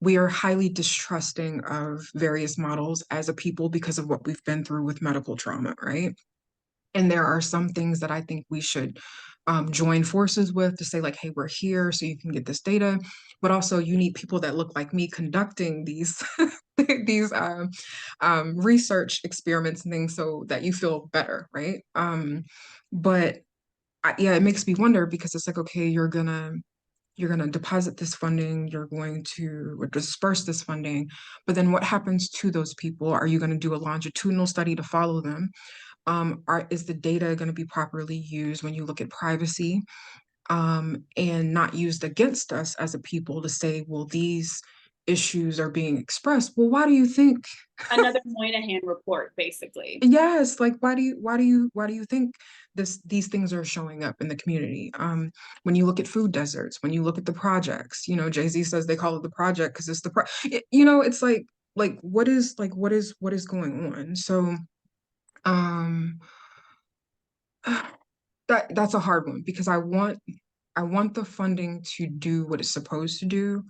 We are highly distrusting of various models as a people because of what we've been through with medical trauma, right? And there are some things that I think we should join forces with to say, like, hey, we're here so you can get this data. But also, you need people that look like me conducting these these research experiments and things so that you feel better, right? But yeah, it makes me wonder because it's like, okay, you're gonna deposit this funding, you're going to disperse this funding, but then what happens to those people? Are you going to do a longitudinal study to follow them? Is the data going to be properly used when you look at privacy, and not used against us as a people to say, well, these issues are being expressed. Well, why do you think? Another Moynihan report, basically. Yes, like why do you think these things are showing up in the community? When you look at food deserts, when you look at the projects, Jay-Z says they call it the project because it's it's like what is going on? So um that's a hard one because I want the funding to do what it's supposed to do,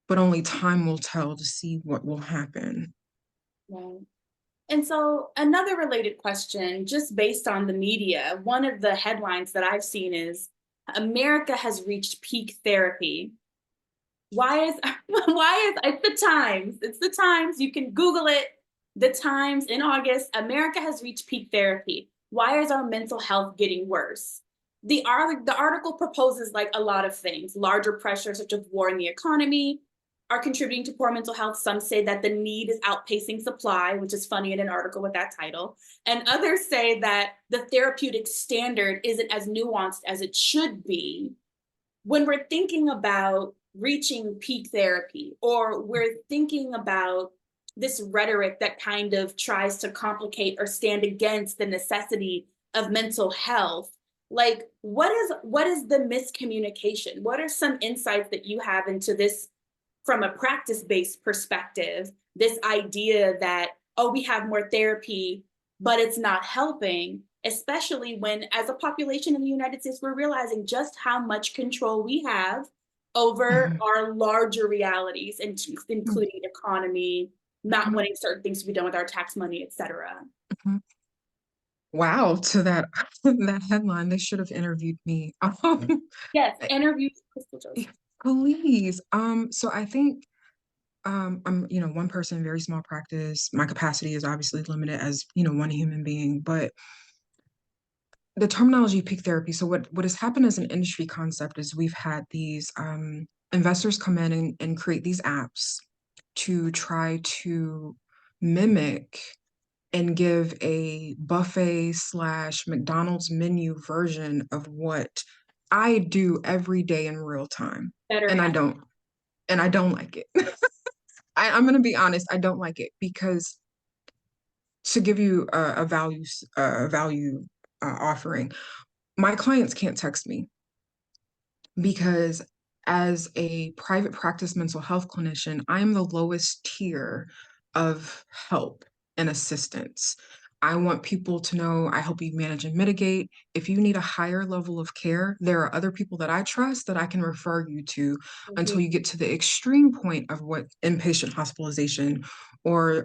but only time will tell to see what will happen. Right. And so, another related question, just based on the media, one of the headlines that I've seen is America has reached peak therapy. Why is why is it's the Times? It's the Times. You can Google it. The Times in August, America has reached peak therapy. Why is our mental health getting worse? The article proposes like a lot of things. Larger pressures such as war in the economy are contributing to poor mental health. Some say that the need is outpacing supply, which is funny in an article with that title. And others say that the therapeutic standard isn't as nuanced as it should be when we're thinking about reaching peak therapy, or we're thinking about this rhetoric that kind of tries to complicate or stand against the necessity of mental health, like what is the miscommunication? What are some insights that you have into this from a practice-based perspective, this idea that, oh, we have more therapy, but it's not helping, especially when, as a population in the United States, we're realizing just how much control we have over Mhm, our larger realities, and mhm, including economy, not mhm, wanting certain things to be done with our tax money, et cetera. mhm. Wow, to that that headline, they should have interviewed me. Yes, Eh, interviews Crystal Joseph. Please. So I think I'm, one person, very small practice. My capacity is obviously limited as, one human being, but the terminology peak therapy. So what has happened as an industry concept is we've had these investors come in and create these apps to try to mimic and give a buffet slash McDonald's menu version of what I do every day in real time. Better And I have. don't, and I don't like it. I'm going to be honest, I don't like it because to give you a value offering, my clients can't text me because as a private practice mental health clinician, I'm the lowest tier of help and assistance. I want people to know I help you manage and mitigate. If you need a higher level of care, there are other people that I trust that I can refer you to until you get to the extreme point of what inpatient hospitalization or,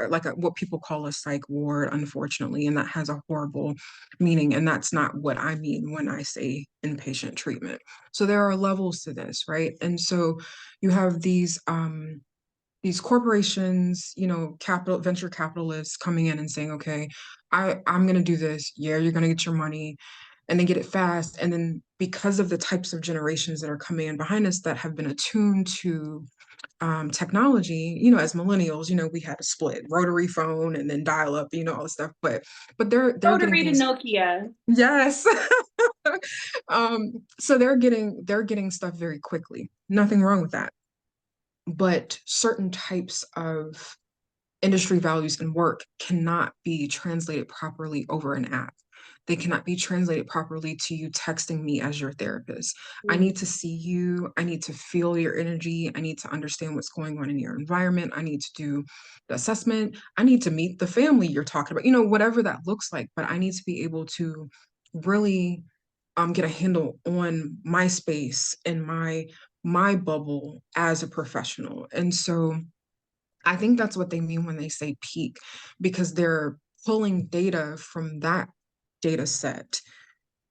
like what people call a psych ward, unfortunately, and that has a horrible meaning. And that's not what I mean when I say inpatient treatment. So there are levels to this, right? And so you have these corporations, capital venture capitalists coming in and saying, okay, I'm gonna do this. Yeah, you're gonna get your money, and they get it fast. And then because of the types of generations that are coming in behind us that have been attuned to technology, as millennials, we had to split rotary phone and then dial up, all this stuff. But they're getting Rotary to things. Nokia. Yes. So they're getting stuff very quickly. Nothing wrong with that. But certain types of industry values and work cannot be translated properly over an app. They cannot be translated properly to you texting me as your therapist. I Mm. need to see you. I need to feel your energy. I need to understand what's going on in your environment. I need to do the assessment. I need to meet the family you're talking about, whatever that looks like. But I need to be able to really get a handle on my space and my bubble as a professional. And so I think that's what they mean when they say peak, because they're pulling data from that data set,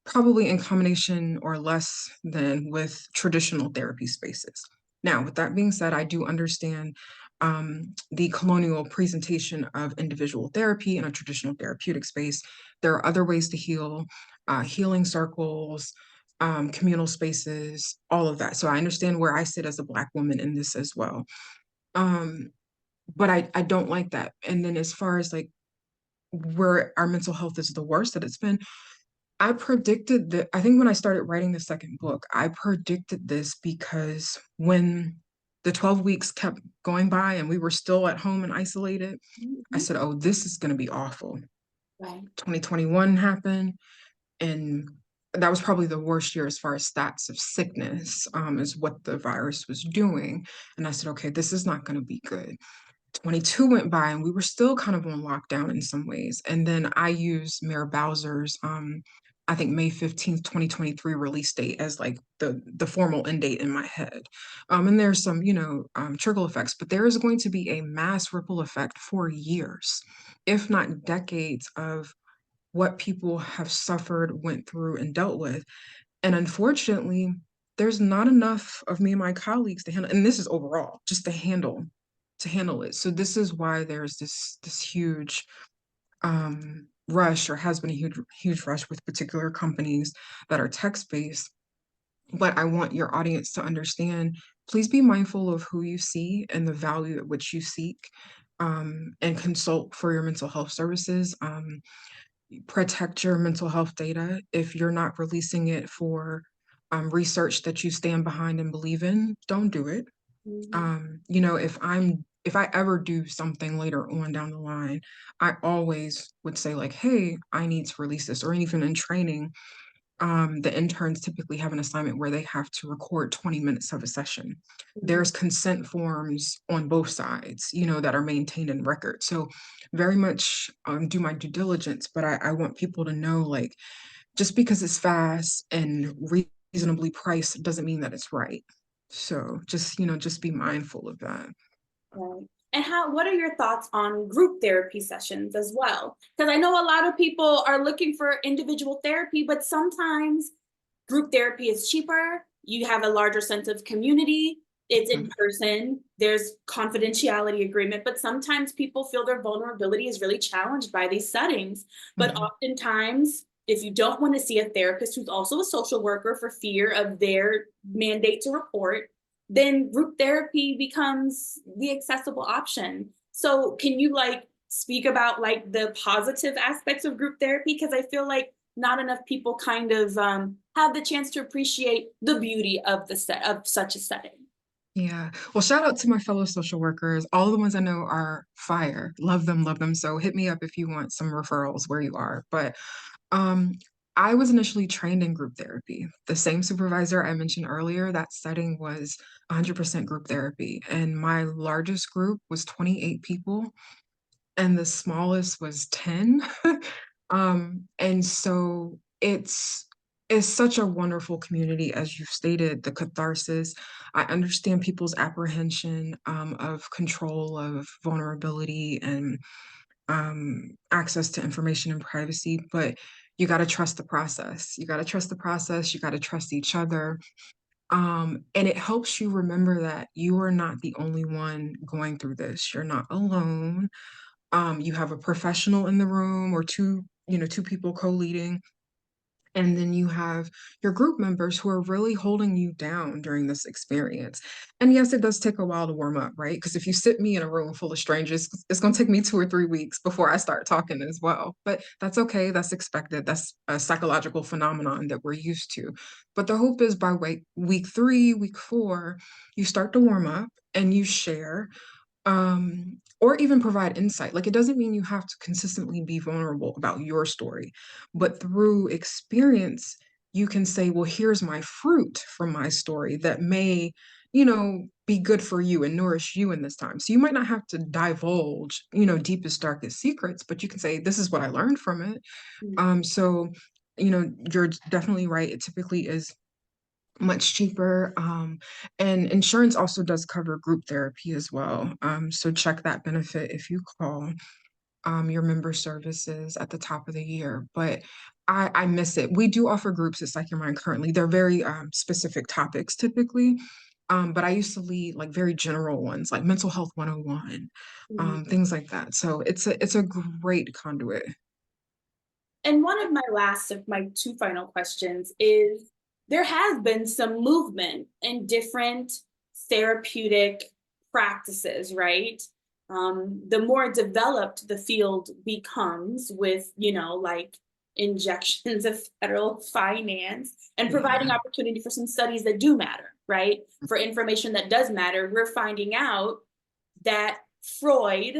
probably in combination or less than with traditional therapy spaces. Now, with that being said, I do understand the colonial presentation of individual therapy in a traditional therapeutic space. There are other ways to heal, healing circles, communal spaces, all of that. So I understand where I sit as a Black woman in this as well. Um, but I don't like that. And then as far as like where our mental health is the worst that it's been, I predicted that. I think when I started writing the second book, I predicted this because when the 12 weeks kept going by and we were still at home and isolated, I Mhm. said, oh, this is going to be awful. Right. 2021 happened, and that was probably the worst year as far as stats of sickness, is what the virus was doing. And I said, okay, this is not going to be good. 22 went by and we were still kind of on lockdown in some ways. And then I used Mayor Bowser's I think May 15th, 2023 release date as like the formal end date in my head. And there's some, trickle effects, but there is going to be a mass ripple effect for years, if not decades, of what people have suffered, went through, and dealt with. And unfortunately, there's not enough of me and my colleagues to handle, and this is overall, just to handle it. So this is why there's this huge rush, or has been a huge rush with particular companies that are text-based. But I want your audience to understand, please be mindful of who you see and the value at which you seek, and consult for your mental health services. Protect your mental health data. If you're not releasing it for research that you stand behind and believe in, don't do it. Mhm. If I ever do something later on down the line, I always would say like, hey, I need to release this. Or even in training, the interns typically have an assignment where they have to record 20 minutes of a session. Mhm. There's consent forms on both sides, that are maintained in record. So very much do my due diligence, but I want people to know, like, just because it's fast and reasonably priced doesn't mean that it's right. So just be mindful of that. Right. And what are your thoughts on group therapy sessions as well? Because I know a lot of people are looking for individual therapy, but sometimes group therapy is cheaper. You have a larger sense of community. It's in Mhm. person. There's confidentiality agreement, but sometimes people feel their vulnerability is really challenged by these settings. But Mhm. oftentimes, if you don't want to see a therapist who's also a social worker for fear of their mandate to report, then group therapy becomes the accessible option. So can you like speak about like the positive aspects of group therapy? Because I feel like not enough people kind of have the chance to appreciate the beauty of the set of such a setting. Yeah. Well, shout out to my fellow social workers. All the ones I know are fire. Love them, love them. So hit me up if you want some referrals where you are. But um, I was initially trained in group therapy. The same supervisor I mentioned earlier, that setting was 100% group therapy. And my largest group was 28 people, and the smallest was 10. And so it's such a wonderful community, as you stated, the catharsis. I understand people's apprehension of control, of vulnerability, and access to information and privacy, but you got to trust the process. You got to trust the process. You got to trust each other. And it helps you remember that you are not the only one going through this. You're not alone. You have a professional in the room, or two people co-leading. And then you have your group members who are really holding you down during this experience. And yes, it does take a while to warm up, right? Because if you sit me in a room full of strangers, it's going to take me 2 or 3 weeks before I start talking as well. But that's okay. That's expected. That's a psychological phenomenon that we're used to. But the hope is by week 3, week 4, you start to warm up and you share, or even provide insight. Like, it doesn't mean you have to consistently be vulnerable about your story, but through experience, you can say, well, here's my fruit from my story that may, be good for you and nourish you in this time. So you might not have to divulge, deepest, darkest secrets, but you can say, this is what I learned from it. So, you're definitely right. It typically is much cheaper. And insurance also does cover group therapy as well. So check that benefit if you call your member services at the top of the year. But I miss it. We do offer groups at PsycYourMind currently. They're very specific topics typically. But I used to lead like very general ones, like mental health 101, Mhm. things like that. So it's a great conduit. And one of my two final questions is there has been some movement in different therapeutic practices, right? The more developed the field becomes with, like injections of federal finance and providing Yeah. opportunity for some studies that do matter, right? For information that does matter, we're finding out that Freud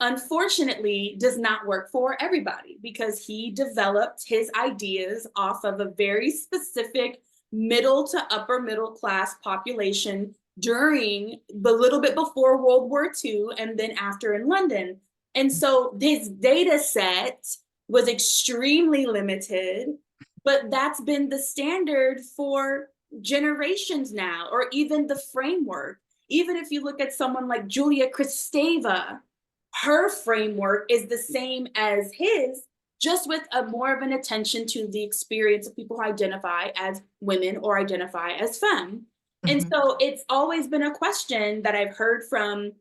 unfortunately does not work for everybody because he developed his ideas off of a very specific middle to upper middle class population during the little bit before World War II and then after in London. And so his data set was extremely limited, but that's been the standard for generations now, or even the framework. Even if you look at someone like Julia Kristeva, her framework is the same as his, just with a more of an attention to the experience of people who identify as women or identify as femme. And Mhm. so it's always been a question that I've heard from,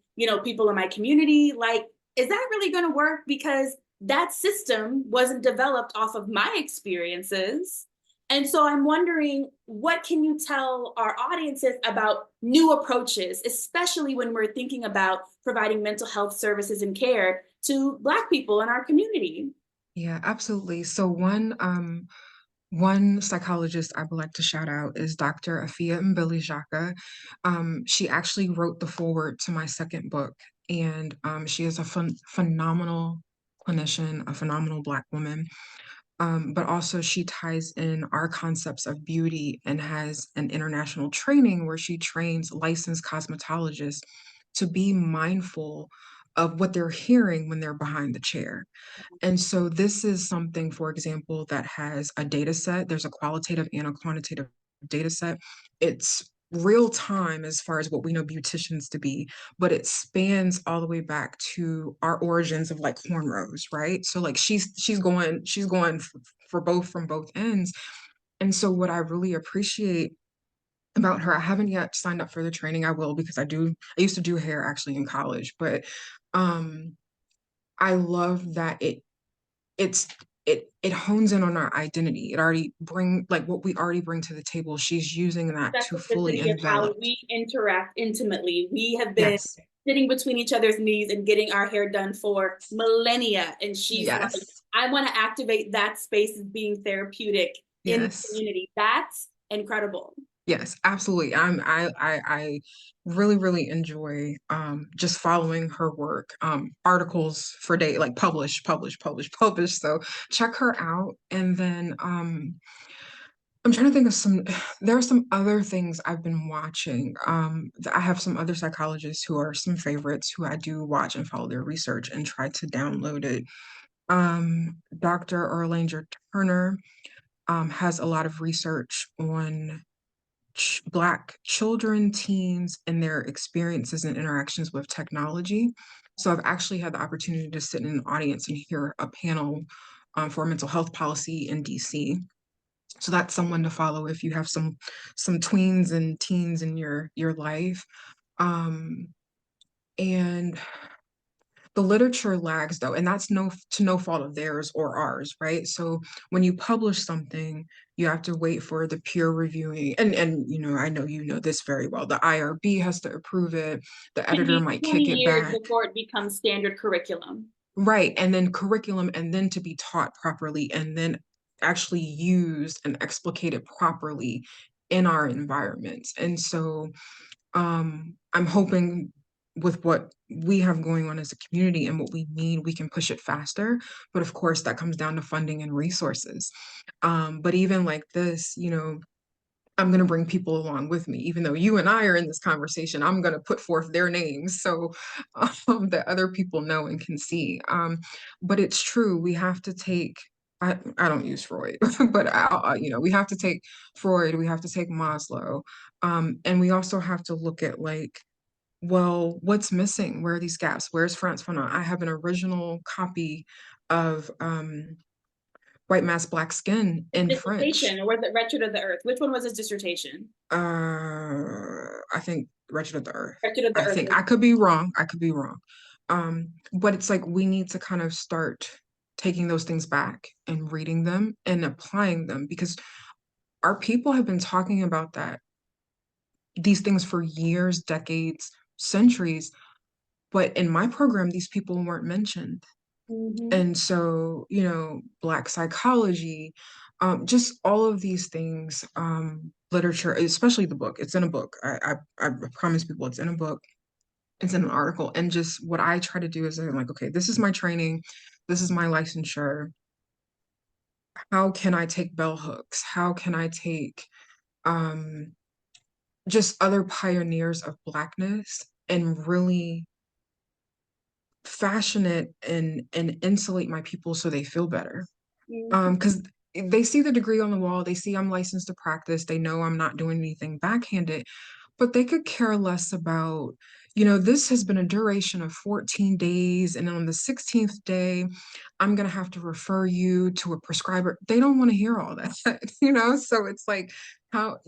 people in my community, like, is that really going to work? Because that system wasn't developed off of my experiences. And so I'm wondering, what can you tell our audiences about new approaches, especially when we're thinking about providing mental health services and care to Black people in our community? Yeah, absolutely. So one psychologist I would like to shout out is Dr. Afia Mbili. She actually wrote the foreword to my second book, and she is a phenomenal clinician, a phenomenal Black woman. But also she ties in our concepts of beauty and has an international training where she trains licensed cosmetologists to be mindful of what they're hearing when they're behind the chair. And so this is something, for example, that has a data set. There's a qualitative and a quantitative data set. It's real time as far as what we know beauticians to be, but it spans all the way back to our origins of like cornrows, right? So like she's going for both from both ends. And so what I really appreciate about her, I haven't yet signed up for the training. I will because I used to do hair actually in college, but um I love that it's it hones in on our identity. It already bring like what we already bring to the table. She's using that to fully Specificity of how envelop. we interact intimately. We have been Yes. sitting between each other's knees and getting our hair done for millennia. And she's like, Yes. I want to activate that space as being therapeutic in the Yes. community. That's incredible. Yes, absolutely. I really, really enjoy just following her work. Articles for day like publish. So check her out. And then I'm trying to think of there are some other things I've been watching. I have some other psychologists who are some favorites who I do watch and follow their research and try to download it. Dr. Orlanger Turner has a lot of research on Black children, teens, and their experiences and interactions with technology. So I've actually had the opportunity to sit in an audience and hear a panel for mental health policy in DC. So that's someone to follow if you have some tweens and teens in your life. Um, and the literature lags though, and that's no fault of theirs or ours, right? So when you publish something, you have to wait for the peer reviewing, and I know you know this very well. The IRB has to approve it. The Can editor be might 20 kick it years back. before it becomes standard curriculum. Right, and then curriculum, and then to be taught properly, and then actually used and explicated properly in our environments. And so I'm hoping with what we have going on as a community and what we need, we can push it faster. But of course, that comes down to funding and resources. But even like this, I'm going to bring people along with me, even though you and I are in this conversation. I'm going to put forth their names so that other people know and can see. But it's true, we have to take. I don't use Freud, but we have to take Freud, we have to take Maslow, and we also have to look at like, well, what's missing? Where are these gaps? Where's Frantz Fanon? I have an original copy of White Mask, Black Skin in French. Dissertation, or was it Wretched of the Earth? Which one was his dissertation? I think Wretched of the Earth. Wretched of the I Earth. think I could be wrong. I could be wrong. But it's like we need to kind of start taking those things back and reading them and applying them because our people have been talking about these things for years, decades, centuries. But in my program, these people weren't mentioned. Mhm. And so, Black psychology, just all of these things, literature, especially the book, it's in a book. I promise people it's in a book, it's in an article. And just what I try to do is I'm like, okay, this is my training, this is my licensure. How can I take bell hooks? How can I take um, just other pioneers of Blackness and really fashion it and insulate my people so they feel better. Mhm. Because they see the degree on the wall, they see I'm licensed to practice, they know I'm not doing anything backhanded, but they could care less about, this has been a duration of 14 days, and on the 16th day, I'm going to have to refer you to a prescriber. They don't want to hear all that, So it's like, how,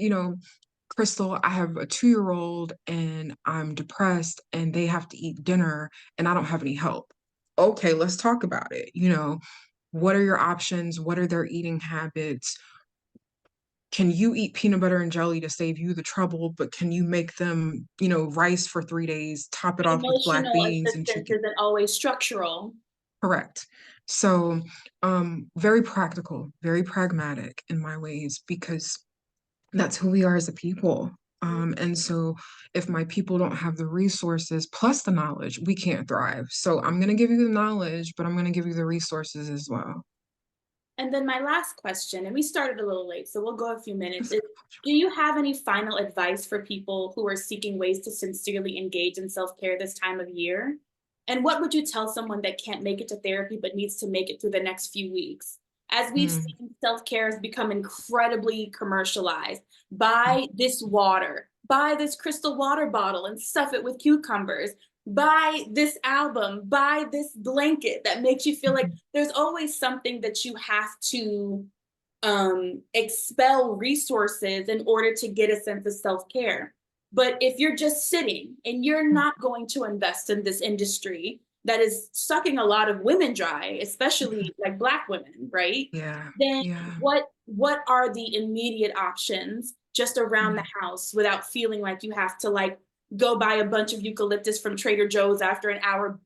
Crystal, I have a 2-year-old and I'm depressed and they have to eat dinner and I don't have any help. Okay, let's talk about it. What are your options? What are their eating habits? Can you eat peanut butter and jelly to save you the trouble, but can you make them, rice for 3 days, top it off with black Emotional beans and assistance chicken? isn't always structural. Correct. So, very practical, very pragmatic in my ways, because that's who we are as a people. And so if my people don't have the resources plus the knowledge, we can't thrive. So I'm going to give you the knowledge, but I'm going to give you the resources as well. And then my last question, and we started a little late, so we'll go a few minutes, is do you have any final advice for people who are seeking ways to sincerely engage in self-care this time of year? And what would you tell someone that can't make it to therapy but needs to make it through the next few weeks? As we've Mm, seen, self-care has become incredibly commercialized. mm, Buy this water, buy this crystal water bottle and stuff it with cucumbers. Buy this album, buy this blanket that makes you feel like mhm. there's always something that you have to expel resources in order to get a sense of self-care. But if you're just sitting and you're not going to invest in this industry that is sucking a lot of women dry, especially like Black women, right? Yeah, Then yeah. what are the immediate options just around the Mm. house without feeling like you have to like go buy a bunch of eucalyptus from Trader Joe's after an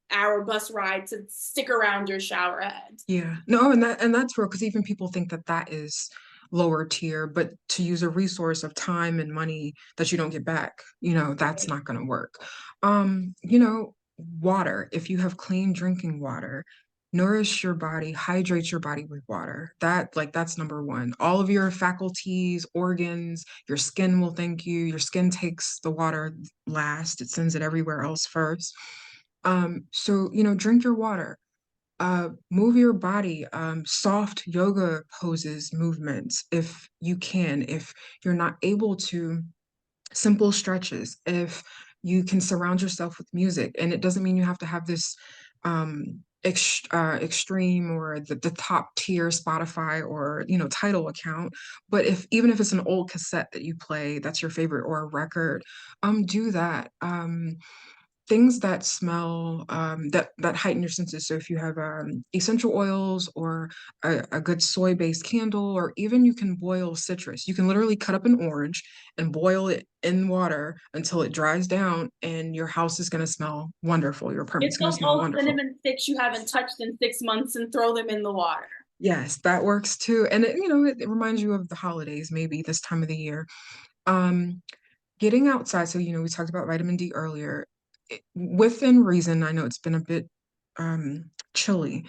hour bus ride to stick around your shower head? Yeah. No, and that's real, because even people think that that is lower tier, but to use a resource of time and money that you don't get back, that's not going to work. Water, if you have clean drinking water, nourish your body, hydrate your body with water. That's number one. All of your faculties, organs, your skin will thank you. Your skin takes the water last. It sends it everywhere else first. So, drink your water, move your body, soft yoga poses, movements if you can. If you're not able to, simple stretches. If you can surround yourself with music, and it doesn't mean you have to have this extreme or the top tier Spotify or title account, but even if it's an old cassette that you play that's your favorite, or a record, do that. Things that smell, that heighten your senses. So if you have essential oils, or a good soy-based candle, or even you can boil citrus. You can literally cut up an orange and boil it in water until it dries down, and your house is going to smell wonderful. Your Get apartment's going to those smell old wonderful. cinnamon sticks you haven't touched in 6 months and throw them in the water. Yes, that works too. And it reminds you of the holidays, maybe this time of the year. Um, Getting outside. So, we talked about vitamin D earlier. Within reason, I know it's been a bit chilly,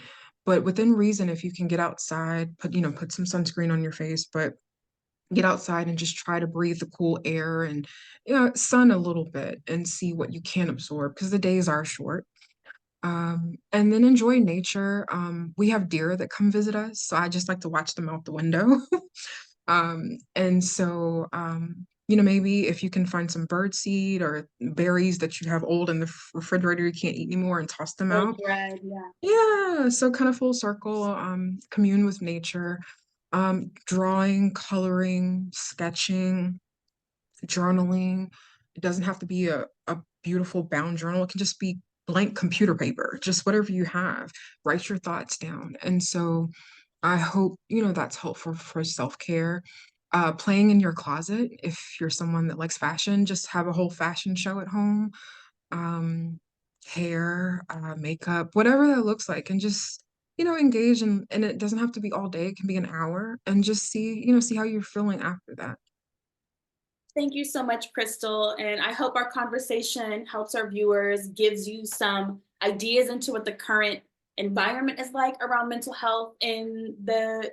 but within reason, if you can get outside, put some sunscreen on your face, but get outside and just try to breathe the cool air and, sun a little bit and see what you can absorb, because the days are short. And then enjoy nature. We have deer that come visit us, so I just like to watch them out the window. And so, maybe if you can find some bird seed or berries that you have old in the refrigerator you can't eat anymore, and toss them Old out. bread, yeah. Yeah, so kind of full circle, commune with nature, drawing, coloring, sketching, journaling. It doesn't have to be a beautiful bound journal. It can just be blank computer paper, just whatever you have. Write your thoughts down. And so I hope, that's helpful for self-care. Playing in your closet, if you're someone that likes fashion, just have a whole fashion show at home. Um, Hair, makeup, whatever that looks like, and just, engage, and it doesn't have to be all day. It can be an hour, and just see how you're feeling after that. Thank you so much, Crystal. And I hope our conversation helps our viewers, gives you some ideas into what the current environment is like around mental health in the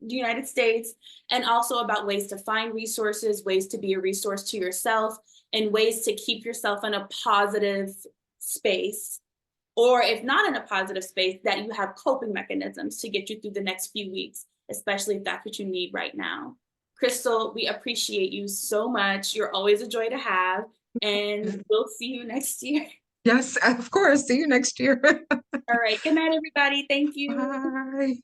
United States, and also about ways to find resources, ways to be a resource to yourself, and ways to keep yourself in a positive space or if not in a positive space, that you have coping mechanisms to get you through the next few weeks, especially if that's what you need right now. Crystal, we appreciate you so much. You're always a joy to have, and we'll see you next year. Yes, of course. See you next year. All right. Good night, everybody. Thank you. Bye.